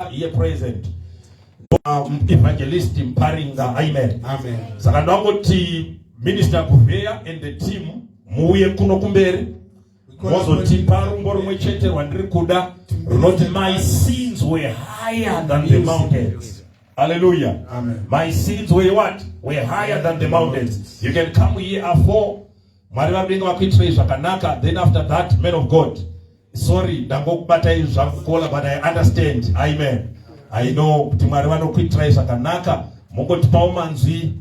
here present. Evangelist Muparinga, amen. Amen. Saka ndangoti Minister Kuveya and the team muye kuno kumberi. Mozo tipa rumbo rumwe chete wandiri kuda. Not my sins were higher than the mountains. Hallelujah. Amen. My sins were what? Were higher than the mountains. You can come here after Mariva Binga Wakitrace Wakanaka. Then after that, man of God. Sorry, dango kubata izakukola, but I understand. Amen. I know Timariva no Kitrace Wakanaka. Mongo tipaumanzi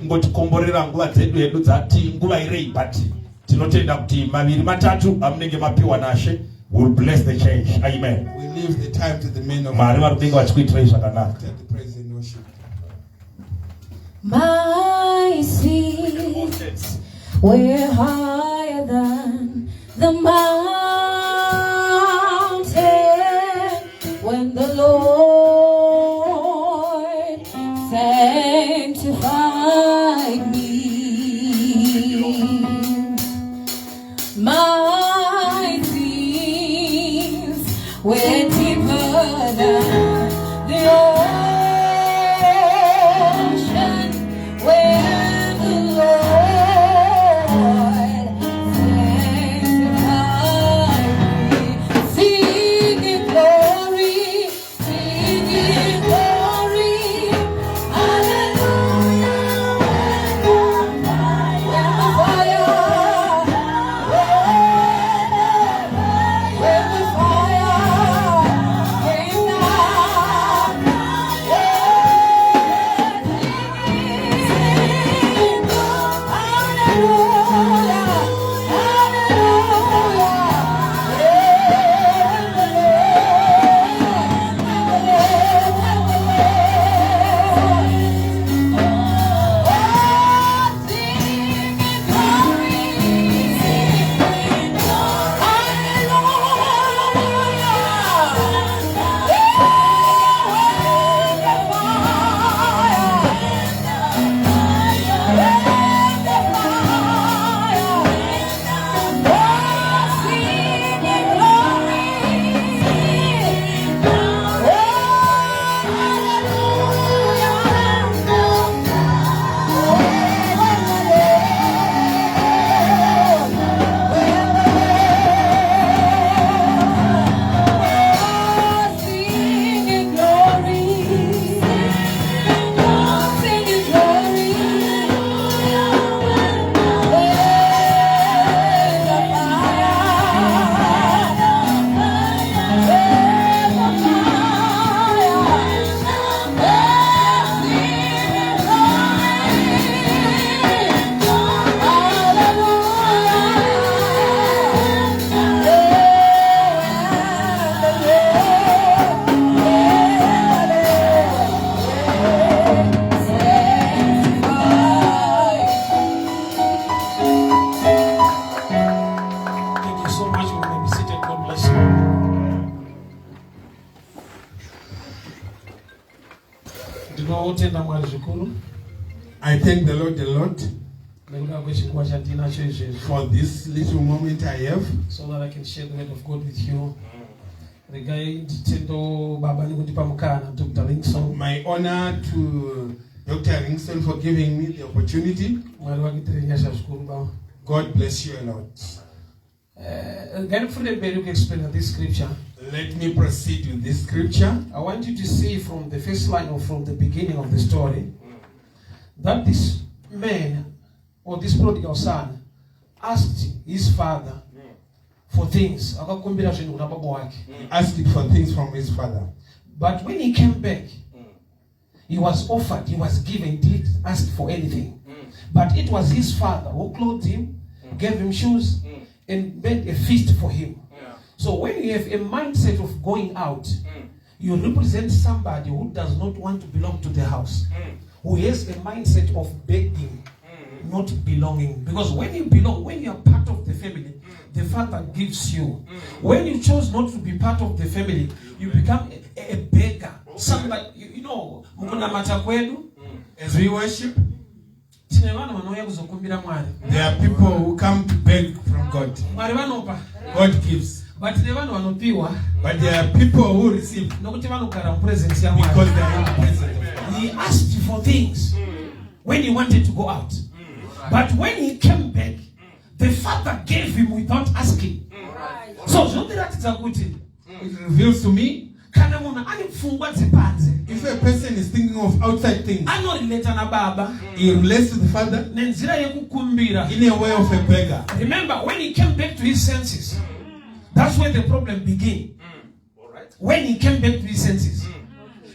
ngoti komborera nguva dzedu edu dzati nguva irei pati tinotenda kuti maviri matatu amunenge mapiwa nashe will bless the church. Amen. We leave the time to the men of Mariva Binga Wakitrace Wakanaka. the praise and worship. My sins were higher than the mountain when the Lord sanctified me. My sins were deeper than the ocean when the Lord sanctified me. Singing glory, hallelujah. When the fire came down, Thank you so much. You may be seated. God bless you. Ndinotenda Mwari zvikuru I thank the Lord a lot nekuda kwechinguva chandinacho izvezvi, for this little moment I have, so that I can share the word of God with you. Regai nditendo baba nekundipa mukana Dr. Ringson. my honor to Dr. Ringson for giving me the opportunity. Mwari vakiitire nyasha zvikuru baba. God bless you a lot. Regai ndifunde mberi kuexplain this scripture. Let me proceed with this scripture. I want you to see from the first line or from the beginning of the story that this man or this prodigal son asked his father for things. Akakumbira zvinhu kuna baba wake. Asked for things from his father. But when he came back, he was offered, he was given, he didn't ask for anything. But it was his father who clothed him, gave him shoes, and made a feast for him. So when you have a mindset of going out, you represent somebody who does not want to belong to the house, who has a mindset of begging, not belonging. Because when you belong, when you are part of the family, the father gives you. When you chose not to be part of the family, you become a beggar. Somebody, you know, as we worship, There are people who come to beg from God. God gives. But never wanopiwa. But there are people who receive Nokuti vanogara mupresence ya because Mwari. they are in the presence of God. He asked for things when he wanted to go out. But when he came back, the father gave him without asking. So, It reveals to me, kana munhu ane pfungwa dzepanze, if a person is thinking of outside things, anorelata nababa he relates to the father nenzira yekukumbira. in a way of a beggar. Remember, when he came back to his senses, that's where the problem began. When he came back to his senses,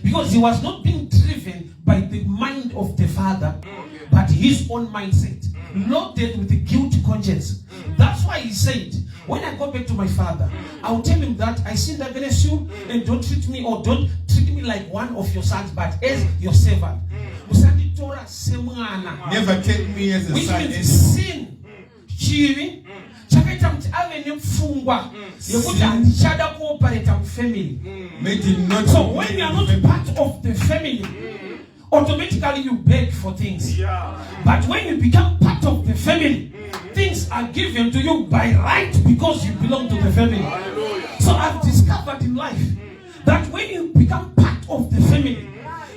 because he was not being driven by the mind of the father, but his own mindset, loaded with the guilty conscience. That's why he said, when I go back to my father, I will tell him that I sinned against you, and don't treat me me like one of your sons, but as your servant. Musanditora, semwana. Never take me as a Which son means anymore. sin, chivi, chakaita kuti ave nepfungwa yekuti handichada kuoperata mufamily. Made him not So when you are not part of the family, automatically you beg for things. But when you become part of the family, things are given to you by right because you belong to the family. So I've discovered in life that when you become part of the family,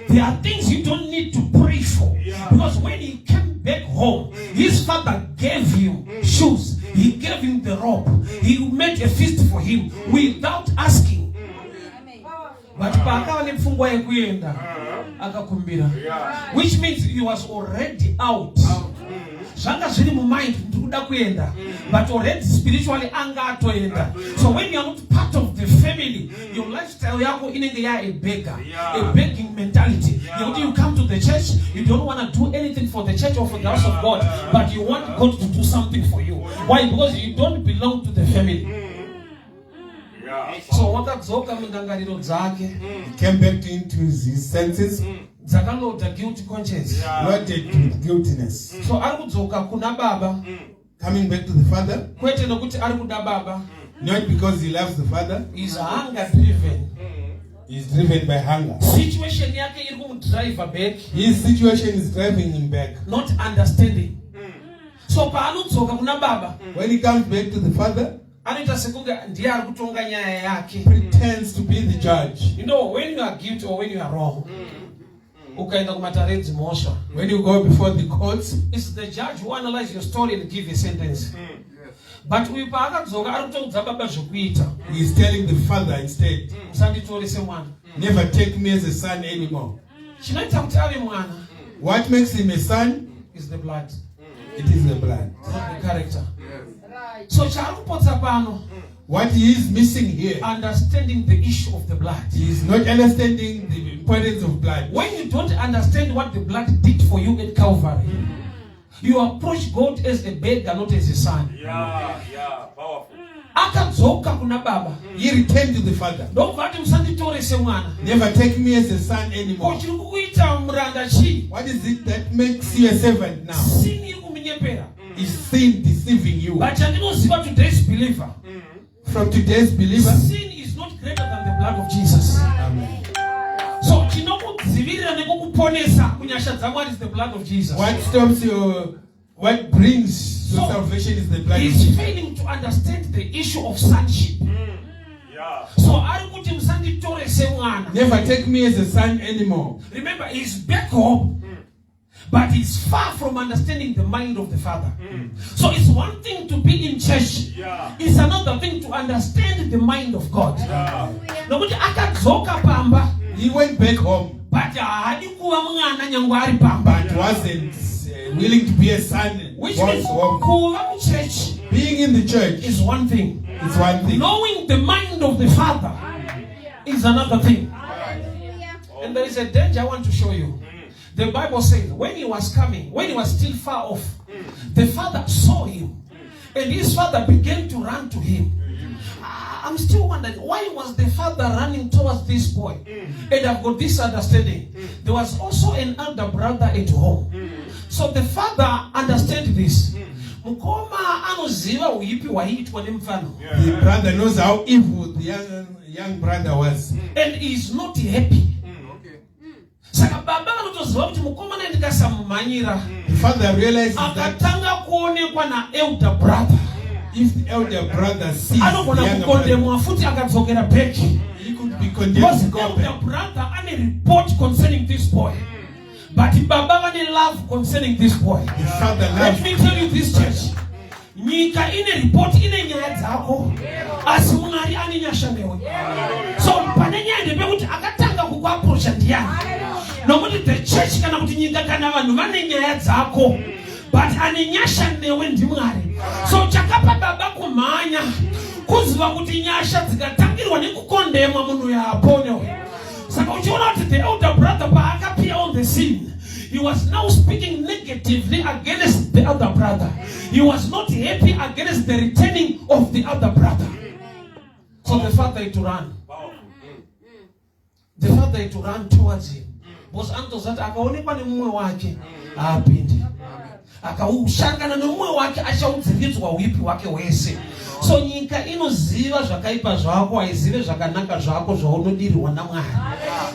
there are things you don't need to pray for. Because when he came back home, his father gave him shoes, he gave him the robe, he made a feast for him without asking. But which means he was already out. Zvanga zviri mumind ndikuda kuenda, but already spiritually anga atoenda. So when you are not part of the family, your lifestyle yako inenge ya a beggar, a begging mentality. You come to the church, you don't want to do anything for the church or for the house of God, but you want God to do something for you. Why? Because you don't belong to the family. So wakadzoka mundangariro dzake, He came back into his senses, dzakaloda guilty conscience. loaded with guiltiness. So ari kudzoka kuna baba, Coming back to the father, kwete nokuti ari kuda baba, not because he loves the father, is hunger driven. he's driven by hunger. Situation yake iri kumudrive back, His situation is driving him back. not understanding. So paanodzoka kuna baba, When he comes back to the father, anoita sekunge ndiye ari kutonga nyaya yake. pretends to be the judge. You know, when you are guilty or when you are wrong, ukaenda kumataredzi mosha, When you go before the courts, it's the judge who analyze your story and give a sentence. But uyu paakadzoka ari kutodza baba zvokuita. he is telling the father instead, Musanditore semwana. never take me as a son anymore. Chinoita kuti ave mwana What makes him a son? is the blood, It is the blood. not the character. So chaari kupotsa pano, What he is missing here, understanding the issue of the blood. he is not understanding the importance of blood. When you don't understand what the blood did for you at Calvary, you approach God as a beggar, not as a son. Powerful. Akadzoka kuna baba, He returned to the father. ndokuvati musanditore semwana. Never take me as a son anymore. Ko chiri kukuita muranda chii? What is it that makes you a servant now? Sin iri kumunyepera. Is sin deceiving you? But chandinoziva today's believer, From today's believer, sin is not greater than the blood of Jesus. amen. So chinokudzivirira nekukuponesa kunyasha dzamwari is the blood of Jesus. What stops your, what brings your So, salvation is the blood of He's Jesus. failing to understand the issue of sonship. So ari kuti musanditore semwana. Never take me as a son anymore. Remember, he's back home, but he's far from understanding the mind of the father. So it's one thing to be in church, it's another thing to understand the mind of God. Nokuti akadzoka pamba, He went back home, but haadi kuva mwana nyange ari pamba. but wasn't willing to be a son. Which Was means home. kuva muchurch Being in the church is one thing. is one thing. Knowing the mind of the father is another thing. And there is a danger I want to show you. The Bible says when he was coming, when he was still far off, the father saw him, and his father began to run to him. I'm still wondering, why was the father running towards this boy? And I've got this understanding. There was also an elder brother at home. So the father understood this. Mukoma anoziva uipi waitwa nemfano. The brother knows how evil the young brother was. And he's not happy. Saka baba anotoziva kuti mukomana ndikasamumanyira. The father realizes that Akatanga kuonekwa na elder brother. If the elder brother sees the anogona younger brother, kukondemwa futi akadzokera back. he could be condemned Because to go elder back. brother ane report concerning this boy. But baba ane love concerning this boy. The father Let loves me tell you this, church. Nyika ine report ine nyaya dzako. Asi Mwari ane nyasha newe. So pane nyaya ndepekuti akatanga kukuapproacha ndiani. Nokuti the church kana kuti nyika kana vanhu vane nyaya dzako. But ane nyasha newe ndiMwari. So chakapa baba kumhanya kuziva kuti nyasha dzikatangirwa nekukondemwa munhu yaponewe. Saka uchiona kuti the elder brother paakapia on the scene, he was now speaking negatively against the other brother. He was not happy against the returning of the other brother. So the father had to run. The father had to run towards him. Because antozati akaonekwa nemumwe wake haapindi. Akaushangana nemumwe wake achaudziridzwa uipi wake wese. So nyika inoziva zvakaipa zvako, haizive zvakanaka zvako zvaunodirwa naMwari.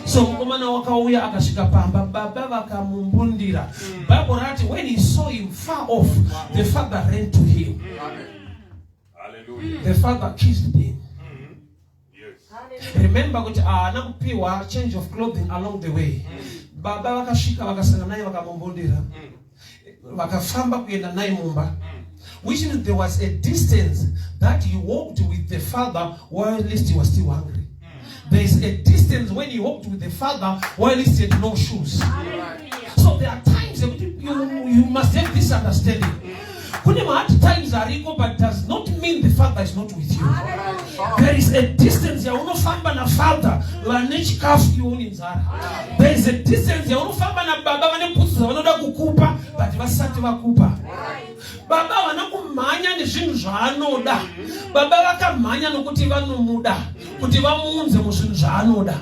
So mukomana wakauya akasvika pamba, baba vakamumbundira. Bible rati when he saw him far off, the father ran to him. The father kissed him. Remember kuti haana kupiwa change of clothing along the way. Baba vakasvika vakasangana naye vakamumbundira. Vakafamba kuenda naye mumba. Which means there was a distance that he walked with the father while at least he was still hungry. There is a distance when he walked with the father while at least he had no shoes. So there are times that you must have this understanding. Kune mahard times ariko, but does not mean the father is not with you. There is a distance yaunofamba na father vane chikafu ioni nzara. There is a distance yaunofamba na baba vane bhutsu zvavanoda kukupa but vasati vakupa. Baba vanakumhanya nezvinhu zvaanoda. Baba vakamhanya nokuti vanomuda kuti vamuunze muzvinhu zvaanoda.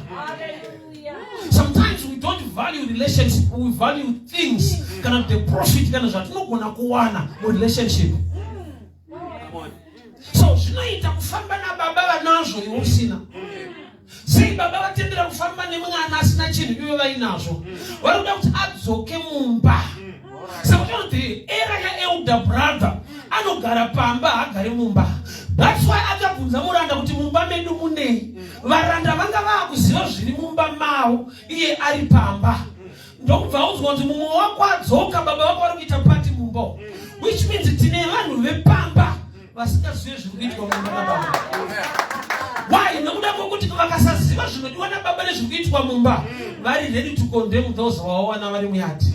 Sometimes we don't value relationships, we value things, kana the profit kana zvatinogona kuwana mu relationship. So zvinoita kufamba na baba vanazvo iwe usina. Sei baba vatendera kufamba nemwana asina chinhu iwe vainazvo. Varikuda kuti adzoke mumba. So the era ya elder brother anogara pamba agare mumba. That's why akabvunza muranda kuti mumba medu munei. Varanda vanga vakuziva zviri mumba mavo iye ari pamba. Ndokubva uzwa kuti mumwe wako adzoka baba vako vari kuita pati mumba. Which means tine vanhu vepamba vasingazive zviri kuitwa mumba nababa. Why? Nokuda kwokuti vakasaziva zvinodiwa nababa nezviri kuitwa mumba, vari ready to condemn those vawawana vari muyati.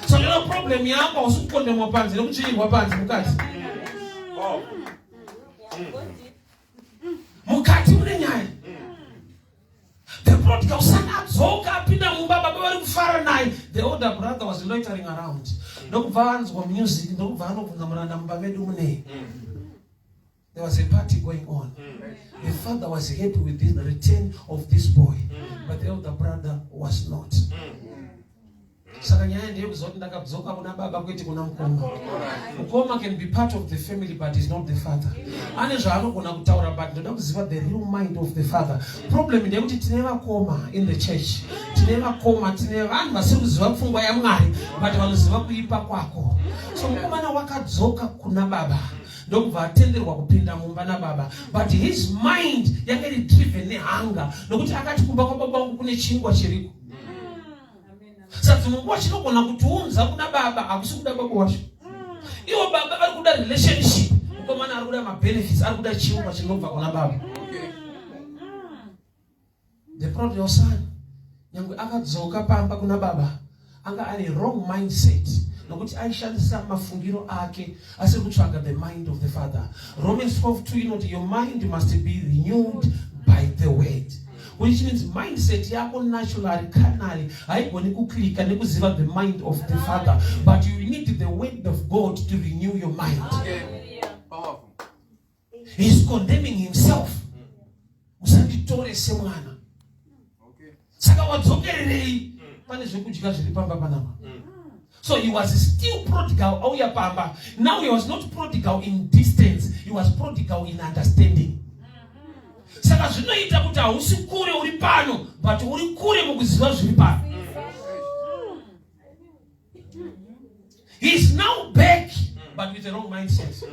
So no problem yako usukondemwa panze nokuchirirwa panze mukati. Mukati mune nyaya. The prodigal son adzoka apinda mumba baba vari kufara naye. The older brother was loitering around. Ndokubva anzwa music, ndokubva anobvunza muranda mumba medu munei. There was a party going on. The father was happy with the return of this boy, but the elder brother was not. Saka nyaya ndeyekuzoti ndakabzoka kuna baba kwete kuna mukoma. Mukoma can be part of the family but is not the father. Ane zvaanogona kutaura but ndoda kuziva the real mind of the father. Problem ndeyekuti tine vakoma in the church. Tine vakoma, tine vanhu vasiri kuziva pfungwa yaMwari but vanoziva kuipa kwako. So mukomana wakadzoka kuna baba. Ndokubva atenderwa kupinda mumba nababa. But his mind yanga iri driven nehunger. Nokuti akati kumba kwababa wangu kune chingwa chiriko. Saka munguwa chinogona kutiunza kuna baba hakusi kuda baba wacho. Iwo baba vari kuda relationship. Mukomana ari kuda mabenefits, ari kuda chingwa chinobva kuna baba. The prodigal son nyangwe akadzoka pamba kuna baba anga ane wrong mindset. Nokuti aishandisa mafungiro ake asiri kutsvaga the mind of the father. Romans 12:2 inoti your mind must be renewed by the word. Which means mindset yako naturally, carnally, haigoni kuklika nekuziva the mind of the father, but you need the word of God to renew your mind. Powerful. He's condemning himself. Musanditora semwana. Saka wadzokererei pane zvekudya zviri pamba panapa. So he was still prodigal auya pamba. Now he was not prodigal in distance, he was prodigal in understanding. Saka zvinoita kuti hausi kure uri pano but uri kure mukuziva zviri pano. He is now back but with the wrong mindset.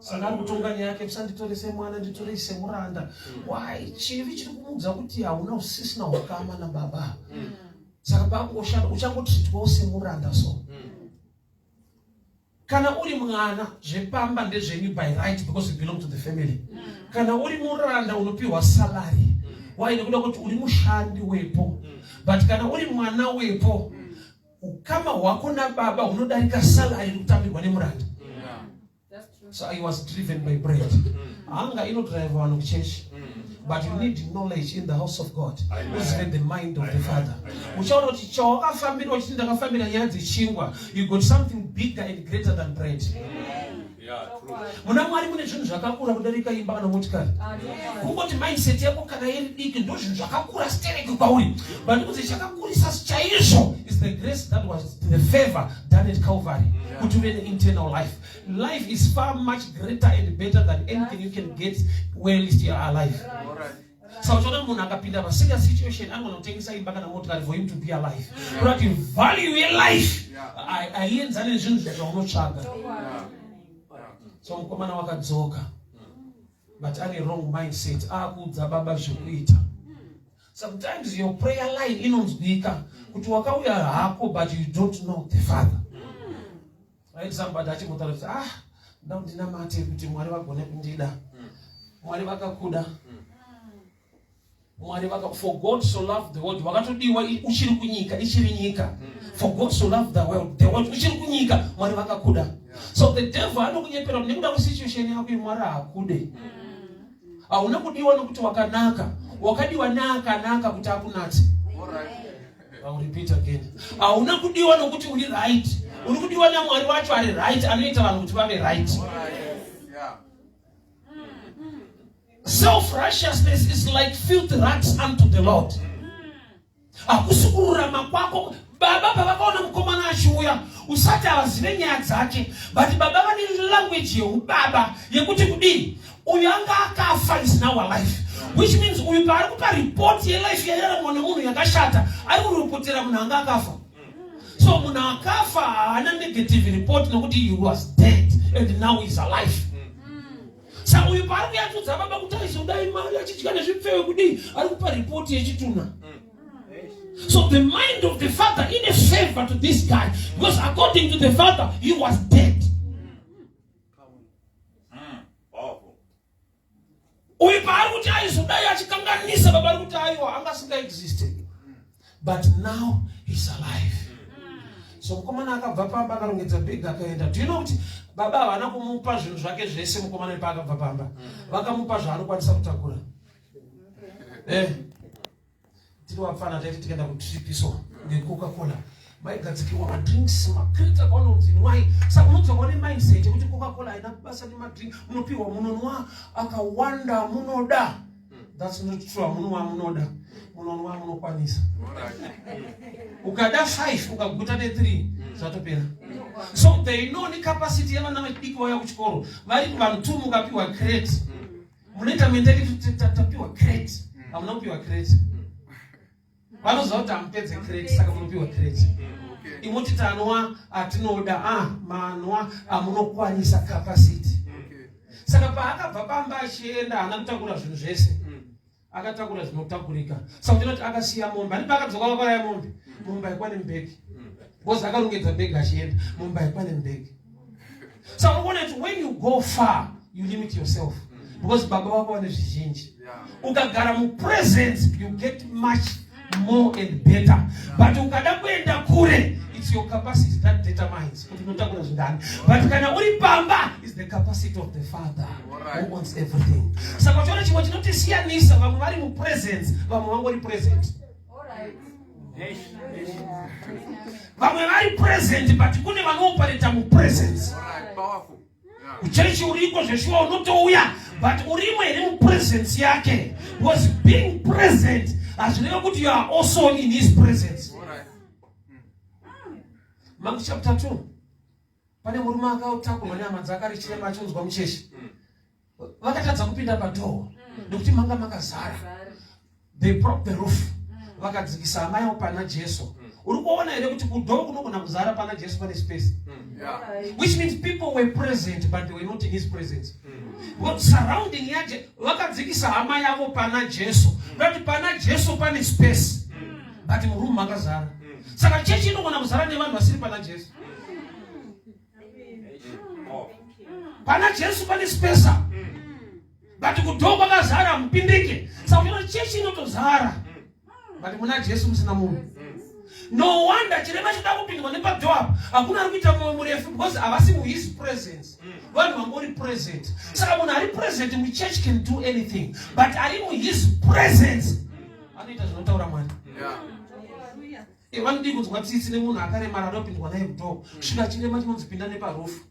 Sangari kutonganya yake Musanditore semwana nditore semuranda. Why chivi chiri kumudza kuti hauna usisina wakama na baba. Saka pakushanda uchangotitwa semuranda so. Kana uri mwana zvepamba ndezvenyu by right because you belong to the family. Kana uri muranda unopiwa salary. Why nekuda kuti uri mushandi wepo. But kana uri mwana wepo ukama hwako na baba unodarika salary kutambirwa nemuranda. So I was driven by bread. Anga inodrive vanhu kuchechi. But you need knowledge in the house of God. Who's in the mind of the Father. Uchaona kuti chawakafambira uchiti ndakafambira nyaya dzechingwa. You got something bigger and greater than bread. Muna Mwari mune zvinhu zvakakura kudarika imba kana motikari. Kungoti mindset yako kana iri diki ndo zvinhu zvakakura stereki kwauri. But kuti chakakurisa chaizvo is the grace that was the favor done at Calvary. Kuti uve internal life. Life is far much greater and better than anything you can get while you still are alive. So uchaona munhu akapinda pa serious situation anogona kutengesa imba kana motikari for him to be alive. But the value in life aienzane nezvinhu zvaunotsvaga. So mukomana wakadzoka. But ane wrong mindset. Akudza baba zvekuita. Sometimes your prayer line inonzwika kuti wakauya hako but you don't know the Father. Right? Somebody achimutaura ndina mate kuti Mwari vagone kundida. Mwari vakakuda. Mwari vaka for God so loved the world. Wakatodiwa uchiri kunyika, ichiri nyika. For God so loved the world uchiri kunyika, Mwari vakakuda. So the devil anokunyepera nekuda kwesituation yako Mwari hakude. Hauna kudiwa nokuti wakanaka. Wakadiwa naka kuti akunati. I'll repeat again. Hauna kudiwa nokuti uri right. Uri kudiwa na Mwari wacho ari right, anoita vanhu kuti vave right. Self-righteousness is like filthy rats unto the Lord. Akusukururama kwako baba pavakaona mukomana achiuya usati avazive nyaya dzake, but baba vane language yeubaba yekuti kudii uyu anga akafa is now alive, which means uyu paari kupa report yelife yairaramwa nemunhu yakashata ari kuripotera munhu anga akafa. So munhu akafa haana negative report nokuti he was dead and now he is alive. Sa uyu paari kuyatudza baba kuti aizodai mari achidya nezvipfewe kudii ari kupa report yechituna. So the mind of the Father in a favor to this guy, because according to the Father he was dead. Uyu paari kuti aizodai achikanganisa baba ari kuti aiwa anga asinga existed. But now he's alive. So mukomana akabva pamba akarongedza beggar akaenda. Do you know kuti baba havana kumupa zvinhu zvake zvese mukomana paakabva pamba. Vakamupa zvaanokwanisa kutakura. Tiri wapfana taiti tikaenda kutripiso ngeCoca-Cola. Maigadzikirwa madrinks makrita kwaunonzi nwai. Saka unodzoka mindset yekuti Coca-Cola haina basa nemadrink. Munopiwa munonwa akawanda munoda. That's not true. Munoda. Munonwa munokwanisa. Ukada 5 ukaguta ne3 zvatopera. So they know the capacity yavana vadiki vauya kuchikoro. Vari vanhu 2 mukapiwa crate. Munoita mentality tapiwa crate. Hamuna kupiwa crate. Vanoziva kuti hamupedze crate saka munopiwa crate. Imoti tanwa atinoda manwa amunokwanisa capacity. Saka paakabva pamba achienda haana kutakura zvinhu zvese. Akatakura zvinotakurika. Saka tinoti akasiya mombe. Ani paakadzoka kwakwara mombe. Mombe haikwane mbeki. Because akarongedza begi achienda. Mombe haikwane mbeki. So when you go far, you limit yourself. Because baba wako wane zvizhinji. Ukagara mu presence, you get much more and better. But ukada kuenda kure, it's your capacity that determines. But kana uri pamba is the capacity of the Father who wants everything. So wachona chimwe chinotisiyanisa vamwe vari mu presence, vamwe vangori present. Vamwe vari present but kune vanooperator mu presence. Uchechi uriko zveshuwa unotouya but urimo here mu presence yake. Was being present as you know kuti you are also in his presence. Mark chapter 2. Pane murume akautakurwa neHama dzake ari chirema achonzwa muchechi. Vakatadza kupinda padoo nokuti manga makazara. They broke the roof. Vakadzikisa amai pana Jesu. uri kuona here kuti kudhoo kunogona kuzara pana Jesu pane space. Which means people were present but they were not in his presence. What surrounding yaje vakadzikisa hama yavo pana Jesu. But pana Jesu pane space. But murumu makazara. Saka chechi inogona kuzara nevanhu vasiri pana Jesu. Pana Jesu pane space. But kudhoo kwakazara mupindike. Saka unoona chechi inotozara. But muna Jesu musina munhu. No wonder chirema chida kupindwa nepadhoo apa hakuna ari kuita mwoyo murefu because havasi mu his presence. Vanhu vangori present. Saka munhu ari present mu church can do anything. But ari mu his presence anoita zvinotaura Mwari. Vanodi kunzwa tsitsi nemunhu akaremara adopindwa naye kudhoo kusvika chirema chinonzi pinda neparufu.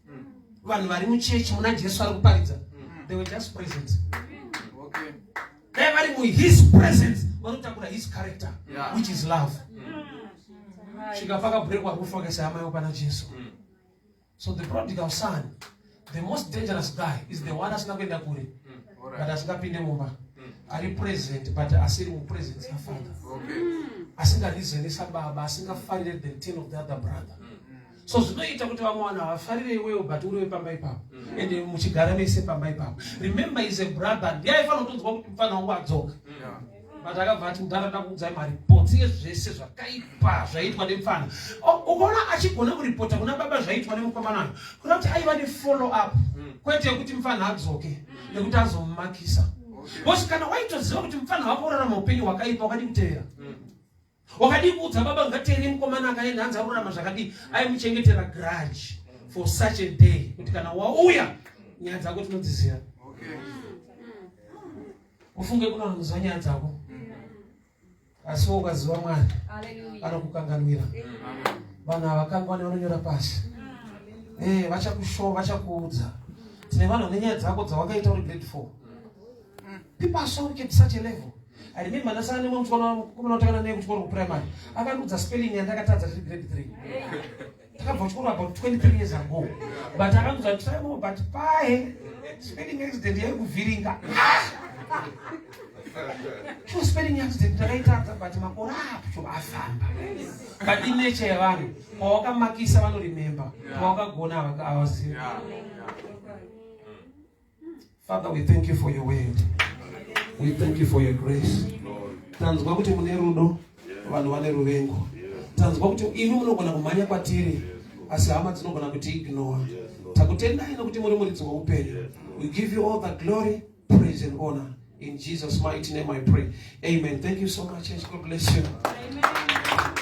Vanhu vari muchechi muna Jesu ari kuparidza they were just present. They were in his presence vanotakura his character which is love. Shikapaka break what we focus on pana Jesu. So the prodigal son, the most dangerous guy is the one that's not going to kure. But asingapinde mumba. Ari present but asiri mu presence ya father. Asinga reason is baba asinga farire the tail of the other brother. So zvinoita kuti vamwana vafarire iwewe but uriwe pamba ipapo. Ende muchigara mese pamba ipapo. Remember he's a brother. Ndiye aifanira kutonzwa kuti mfana wangu adzoka. But akabva ati mudhara kuudza maripoti ezvese zvakaipa zvaitwa nemufana. Ukaona achigona kuripota kuna baba zvaitwa nemukomana kuna kuti aiva nefollow up kwete kuti mufana adzoke nekuti azomumakisa. Because kana waitoziva kuti mufana wako urarama upenyu hwakaipa wakadi kutevera. Wakadi kuudza baba ngateere mukomana akaenda hanzi arurama zvakadii aimuchengetera grudge for such a day kuti kana wauya nyaya dzako tinodziziva. Ufunge kuna vanhu nyaya dzako. Asi ukaziva Mwari anokukanganwira. Vanhu havakangwani vanonyora pasi. Vachakushowa vachakuudza. Tine vanhu nenyaya dzako dzawakaita uri grade 4. People are so wicked such a level. I remember nasana nemwe mutsikana kunotakana naye kuchikoro kuprimary. Akanudza spelling yandakatadza tiri grade 3. Takabva kuchikoro about 23 years ago. But akanudza Trymore but pae spelling accident yari kuvhiringa. Sure spelling accident ndakaita but makora apo afamba. But in nature yavanhu pawakamakisa vanoremember. Pawakagona avaziva. Father, we thank you for your word. We thank you for your grace. Tanzwa kuti mune rudo, vanhu vane ruvengo. Tanzwa kuti imi munogona kumhanya kwatiri, asi hama dzinogona kuti ignore. Takutendai nokuti muri muridzi woupenyu. We give you all the glory, praise and honor. In Jesus' mighty name I pray. Amen. Thank you so much. God bless you. Amen.